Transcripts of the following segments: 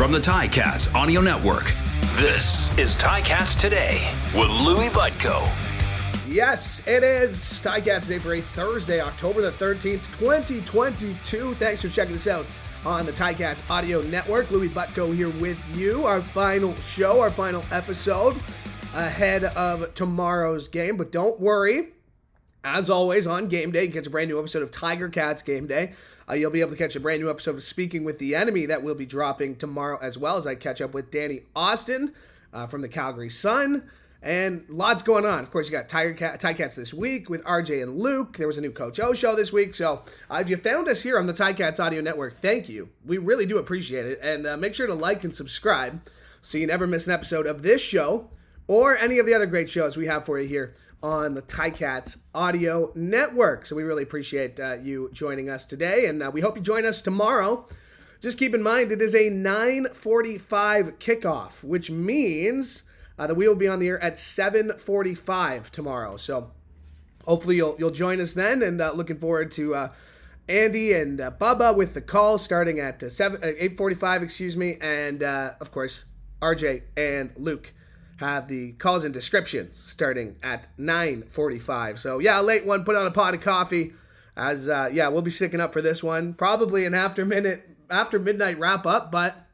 from the Ticats Audio Network. This is Ticats Today with Louie Butko. Yes, it is Ticats Day for a Thursday, October the 13th, 2022. Thanks for checking us out on the Ticats Audio Network. Louie Butko here with you. Our final show, our final episode ahead of tomorrow's game. But don't worry, as always, on game day, you can catch a brand new episode of Tiger Cats Game Day. You'll be able to catch a brand new episode of Speaking with the Enemy that will be dropping tomorrow as well, as I catch up with Danny Austin from the Calgary Sun. And lots going on. Of course, you got Ticats this week with RJ and Luke. There was a new Coach O show this week. So if you found us here on the Ticats Audio Network, thank you. We really do appreciate it. And make sure to like and subscribe so you never miss an episode of this show or any of the other great shows we have for you here on the Ticats Audio Network. So we really appreciate you joining us today, and we hope you join us tomorrow. Just keep in mind, it is a 9:45 kickoff, which means that we will be on the air at 7:45 tomorrow. So hopefully you'll join us then, and looking forward to Andy and Bubba with the call starting at 8:45, and of course, RJ and Luke have the calls and descriptions starting at 9:45. So yeah, a late one, put on a pot of coffee as we'll be sticking up for this one. Probably an after midnight wrap up, but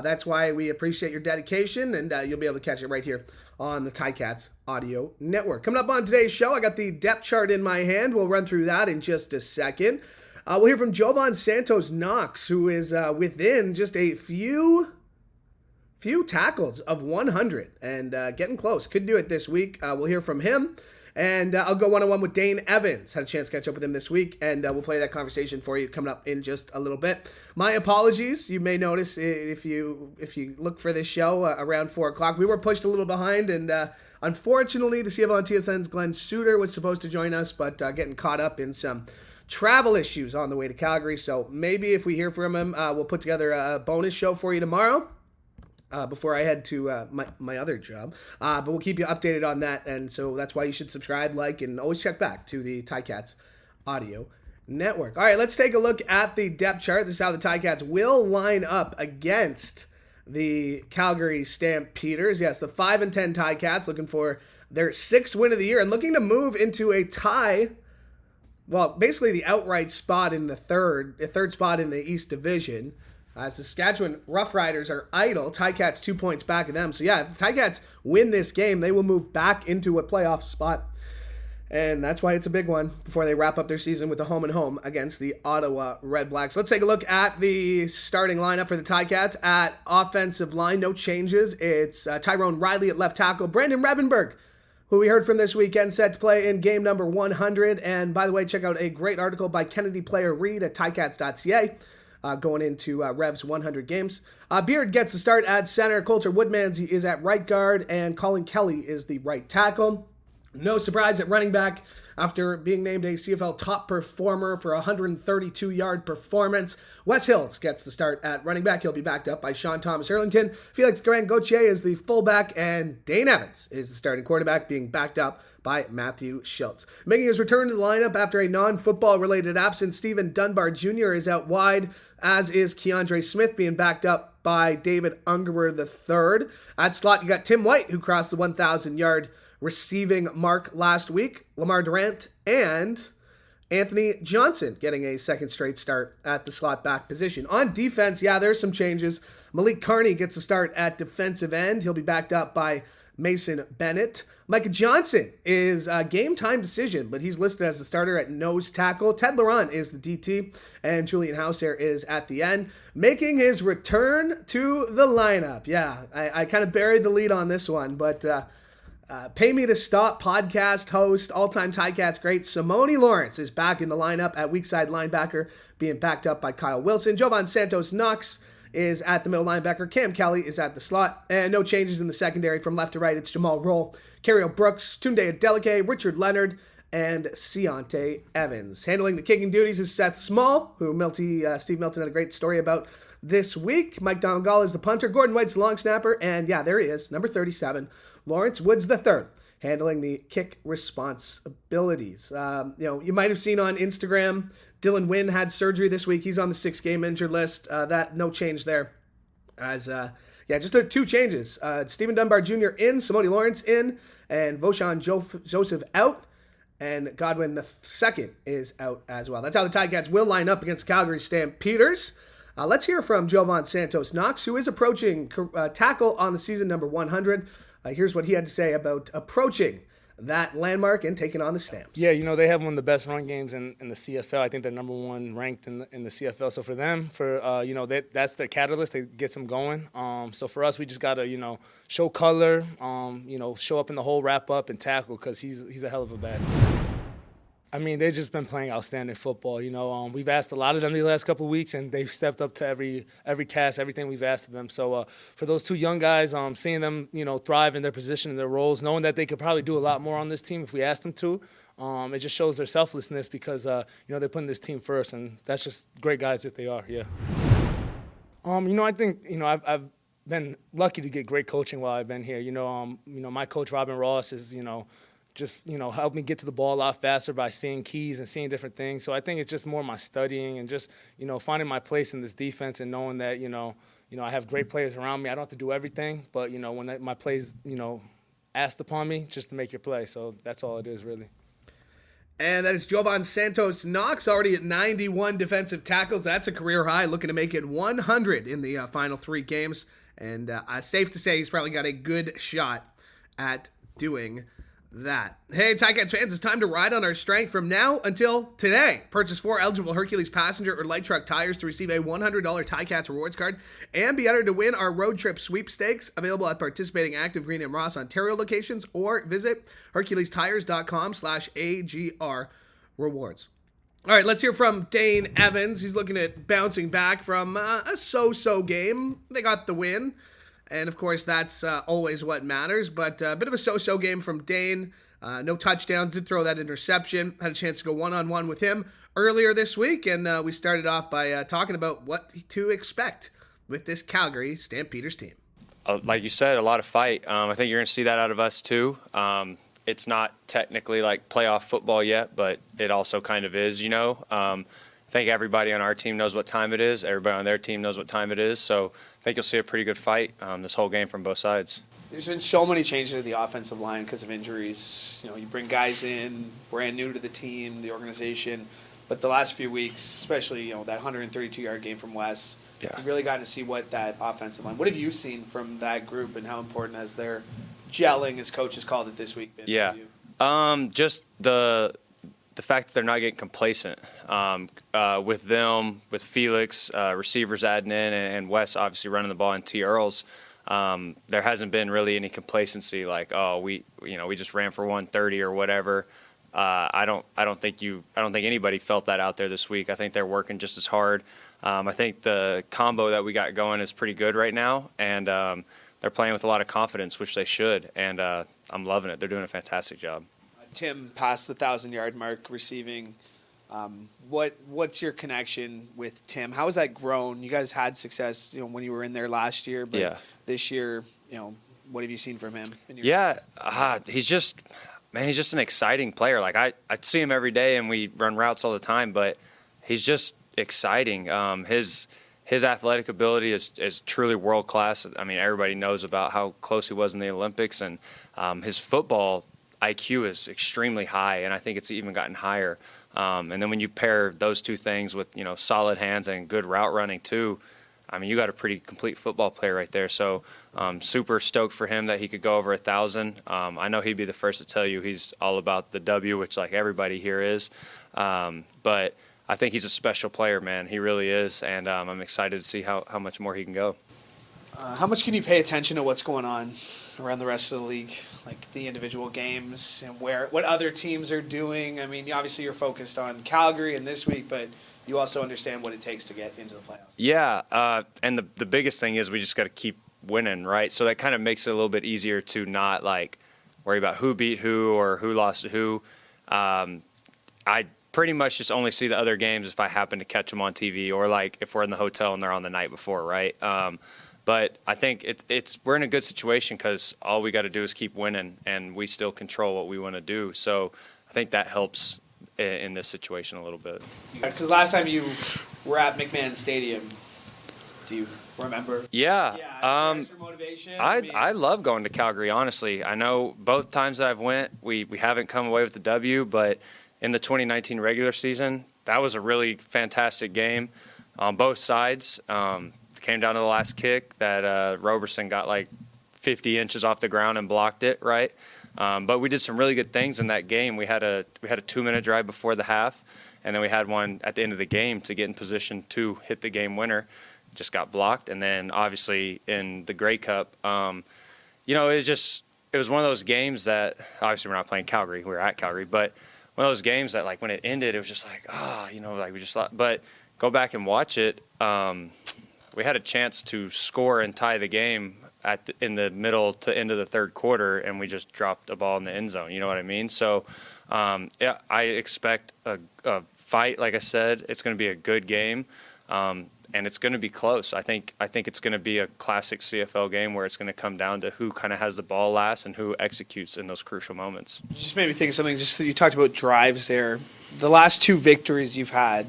that's why we appreciate your dedication, and you'll be able to catch it right here on the Ticats Audio Network. Coming up on today's show, I got the depth chart in my hand. We'll run through that in just a second. We'll hear from Jovan Santos-Knox, who is within just a few tackles of 100 and getting close. Could do it this week. We'll hear from him, and I'll go one-on-one with Dane Evans. Had a chance to catch up with him this week, and we'll play that conversation for you coming up in just a little bit. My apologies. You may notice if you look for this show around 4 o'clock, we were pushed a little behind, and unfortunately, the CFL and TSN's Glenn Suter was supposed to join us, but getting caught up in some travel issues on the way to Calgary. So maybe if we hear from him, we'll put together a bonus show for you tomorrow. Before I head to my other job. But we'll keep you updated on that. And so that's why you should subscribe, like, and always check back to the Ticats Audio Network. All right, let's take a look at the depth chart. This is how the Ticats will line up against the Calgary Stampeders. Yes, the 5-10 Ticats looking for their 6th win of the year and looking to move into a tie. Well, basically the outright spot in the third spot in the East Division. Saskatchewan Roughriders are idle. Ticats 2 points back of them. So yeah, if the Ticats win this game, they will move back into a playoff spot. And that's why it's a big one before they wrap up their season with a home against the Ottawa Red Blacks. Let's take a look at the starting lineup for the Ticats. At offensive line, no changes. It's Tyrone Riley at left tackle. Brandon Revenberg, who we heard from this weekend, set to play in game number 100. And by the way, check out a great article by Kennedy Player Reed at ticats.ca. Going into Rev's 100 games. Beard gets the start at center. Coulter Woodmans is at right guard, and Colin Kelly is the right tackle. No surprise at running back after being named a CFL top performer for a 132-yard performance. Wes Hills gets the start at running back. He'll be backed up by Sean Thomas Hurlington. Felix Grand-Gauthier is the fullback, and Dane Evans is the starting quarterback, being backed up by Matthew Schultz. Making his return to the lineup after a non-football related absence, Stephen Dunbar Jr. is out wide, as is Keandre Smith, being backed up by David Ungerwer III. At slot, you got Tim White, who crossed the 1,000-yard receiving mark last week. Lamar Durant and Anthony Johnson getting a second straight start at the slot back position. On defense, there's some changes. Malik Carney gets a start at defensive end. He'll be backed up by Mason Bennett. Micah Johnson is a game-time decision, but he's listed as the starter at nose tackle. Ted Laurent is the DT, and Julian Houser is at the end, making his return to the lineup. Yeah, I kind of buried the lead on this one, but Pay Me to Stop podcast host, all-time Ticats great Simone Lawrence is back in the lineup at weak side linebacker, being backed up by Kyle Wilson. Jovan Santos-Knox is at the middle linebacker. Cam Kelly is at the slot. And no changes in the secondary from left to right. It's Jamal Roll, Carriel Brooks, Tunde Adeleke, Richard Leonard, and Ciante Evans. Handling the kicking duties is Seth Small, who Steve Milton had a great story about this week. Mike Domagala is the punter. Gordon White's the long snapper. And yeah, there he is, number 37, Lawrence Woods III, handling the kick responsibilities. You might have seen on Instagram, Dylan Wynn had surgery this week. He's on the 6-game injured list. That no change there. As just two changes. Stephen Dunbar Jr. in, Simone Lawrence in, and Voshan Joseph out. And Godwin the second is out as well. That's how the Ticats will line up against Calgary Stampeders. Let's hear from Jovan Santos-Knox, who is approaching tackle on the season number 100. Here's what he had to say about approaching that landmark and taking on the Stamps. Yeah, they have one of the best run games in the CFL. I think they're number one ranked in the CFL. So for them, that's the catalyst that gets them going. So for us, we just got to, show color, show up in the hole, wrap up, and tackle because he's a hell of a back. I mean, they've just been playing outstanding football. We've asked a lot of them these last couple of weeks, and they've stepped up to every task, everything we've asked of them. So for those two young guys, seeing them, thrive in their position and their roles, knowing that they could probably do a lot more on this team if we asked them to, it just shows their selflessness because, they're putting this team first, and that's just great guys that they are, yeah. I think, I've been lucky to get great coaching while I've been here. My coach, Robin Ross, is, just, helped me get to the ball a lot faster by seeing keys and seeing different things. So I think it's just more my studying and just, finding my place in this defense and knowing that, I have great players around me. I don't have to do everything, but, when my play's, asked upon me, just to make your play. So that's all it is, really. And that is Jovan Santos-Knox, already at 91 defensive tackles. That's a career high, looking to make it 100 in the final 3 games. And safe to say he's probably got a good shot at doing that. Hey, Ticats fans, it's time to ride on our strength from now until today. Purchase 4 eligible Hercules passenger or light truck tires to receive a $100 Ticats rewards card and be entered to win our road trip sweepstakes, available at participating Active Green and Ross Ontario locations, or visit HerculesTires.com/AGR rewards. All right, let's hear from Dane Evans. He's looking at bouncing back from a so-so game. They got the win. And, of course, that's always what matters. But a bit of a so-so game from Dane. No touchdowns. Did throw that interception. Had a chance to go one-on-one with him earlier this week. And we started off by talking about what to expect with this Calgary Stampeders team. Like you said, a lot of fight. I think you're going to see that out of us, too. It's not technically like playoff football yet, but it also kind of is, I think everybody on our team knows what time it is. Everybody on their team knows what time it is. So I think you'll see a pretty good fight this whole game from both sides. There's been so many changes to the offensive line because of injuries. You bring guys in, brand new to the team, the organization. But the last few weeks, especially, that 132-yard game from Wes, you've really gotten to see what that offensive line. What have you seen from that group, and how important has their gelling, as coaches called it this week, been for you? Just the fact that they're not getting complacent with them, with Felix, receivers adding in, and Wes obviously running the ball, and T. Earls. There hasn't been really any complacency like, we just ran for 130 or whatever. I don't think anybody felt that out there this week. I think they're working just as hard. I think the combo that we got going is pretty good right now, and they're playing with a lot of confidence, which they should. And I'm loving it. They're doing a fantastic job. Tim passed the 1,000-yard mark receiving. What's your connection with Tim? How has that grown? You guys had success, when you were in there last year, but this year, what have you seen from him? He's just an exciting player. Like I see him every day, and we run routes all the time, but he's just exciting. His athletic ability is truly world class. I mean, everybody knows about how close he was in the Olympics, and his football IQ is extremely high, and I think it's even gotten higher. And then when you pair those two things with, solid hands and good route running too, I mean, you got a pretty complete football player right there. So super stoked for him that he could go over 1,000. I know he'd be the first to tell you he's all about the W, which like everybody here is. But I think he's a special player, man. He really is, and I'm excited to see how much more he can go. How much can you pay attention to what's going on around the rest of the league, like the individual games and what other teams are doing? I mean, obviously you're focused on Calgary and this week, but you also understand what it takes to get into the playoffs. Yeah, and the biggest thing is we just got to keep winning, right? So that kind of makes it a little bit easier to not like worry about who beat who or who lost to who. I pretty much just only see the other games if I happen to catch them on TV or like if we're in the hotel and they're on the night before, right? But I think we're in a good situation because all we got to do is keep winning, and we still control what we want to do. So I think that helps in this situation a little bit. Because last time you were at McMahon Stadium, Do you remember? Yeah. Extra motivation. I love going to Calgary, honestly. I know both times that I've went, we haven't come away with the W, but in the 2019 regular season, that was a really fantastic game on both sides. Came down to the last kick that Roberson got like 50 inches off the ground and blocked it, right? But we did some really good things in that game. We had a 2-minute drive before the half, and then we had one at the end of the game to get in position to hit the game winner. Just got blocked. And then obviously in the Grey Cup, it was one of those games that obviously we're not playing Calgary. We're at Calgary, but one of those games that like when it ended, it was just like, we just thought, but go back and watch it. We had a chance to score and tie the game in the middle to end of the third quarter, and we just dropped a ball in the end zone. You know what I mean? So, I expect a fight. Like I said, it's going to be a good game, and it's going to be close. I think it's going to be a classic CFL game where it's going to come down to who kind of has the ball last and who executes in those crucial moments. Just made me think of something. Just you talked about drives there. The last two victories you've had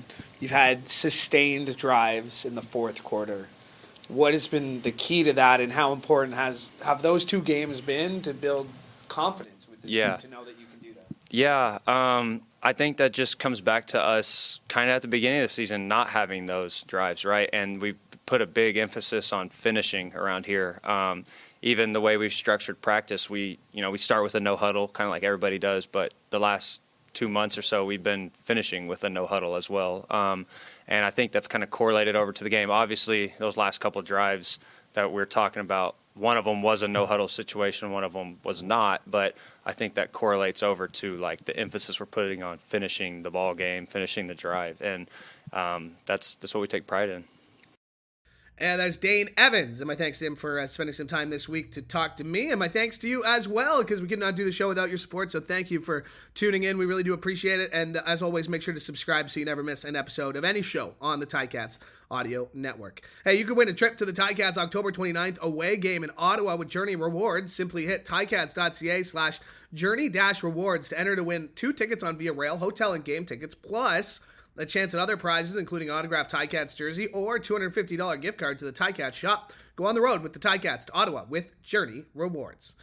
sustained drives in the fourth quarter. What has been the key to that, and how important have those two games been to build confidence with this team to know that you can do that? Yeah, I think that just comes back to us kind of at the beginning of the season not having those drives, right? And we put a big emphasis on finishing around here. Even the way we've structured practice, we start with a no huddle, kind of like everybody does, but the last 2 months or so, we've been finishing with a no huddle as well. And I think that's kind of correlated over to the game. Obviously, those last couple of drives that we're talking about, one of them was a no huddle situation, one of them was not. But I think that correlates over to like the emphasis we're putting on finishing the ball game, finishing the drive. And that's what we take pride in. And that's Dane Evans, and my thanks to him for spending some time this week to talk to me, and my thanks to you as well, because we could not do the show without your support, so thank you for tuning in. We really do appreciate it, and as always, make sure to subscribe so you never miss an episode of any show on the Ticats Audio Network. Hey, you can win a trip to the Ticats October 29th away game in Ottawa with Journey Rewards. Simply hit ticats.ca/journey-rewards to enter to win 2 tickets on Via Rail, hotel and game tickets, plus a chance at other prizes, including an autographed Ticats jersey or $250 gift card to the Ticats shop. Go on the road with the Ticats to Ottawa with Journey Rewards.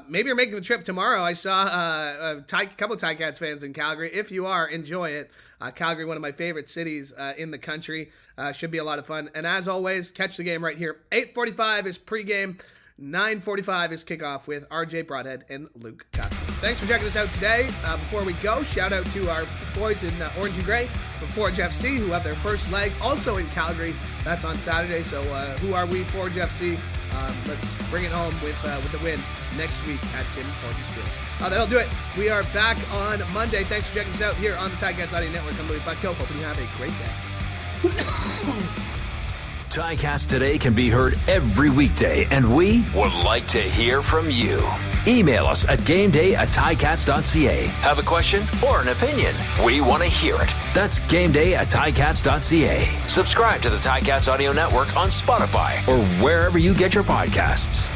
Maybe you're making the trip tomorrow. I saw a couple of Ticats fans in Calgary. If you are, enjoy it. Calgary, one of my favorite cities in the country. Should be a lot of fun. And as always, catch the game right here. 8:45 is pregame. 9:45 is kickoff with RJ Broadhead and Luke Costa. Thanks for checking us out today. Before we go, shout out to our boys in Orange and Gray from Forge FC who have their first leg also in Calgary. That's on Saturday. So who are we, Forge FC? Let's bring it home with the win next week at Tim Hortons Field. That'll do it. We are back on Monday. Thanks for checking us out here on the Ticats Audio Network. I'm Louie Butko. Hoping you have a great day. Ticats Today can be heard every weekday, and we would like to hear from you. Email us at gameday@ticats.ca. Have a question or an opinion? We want to hear it. That's gameday@ticats.ca. Subscribe to the Ticats Audio Network on Spotify or wherever you get your podcasts.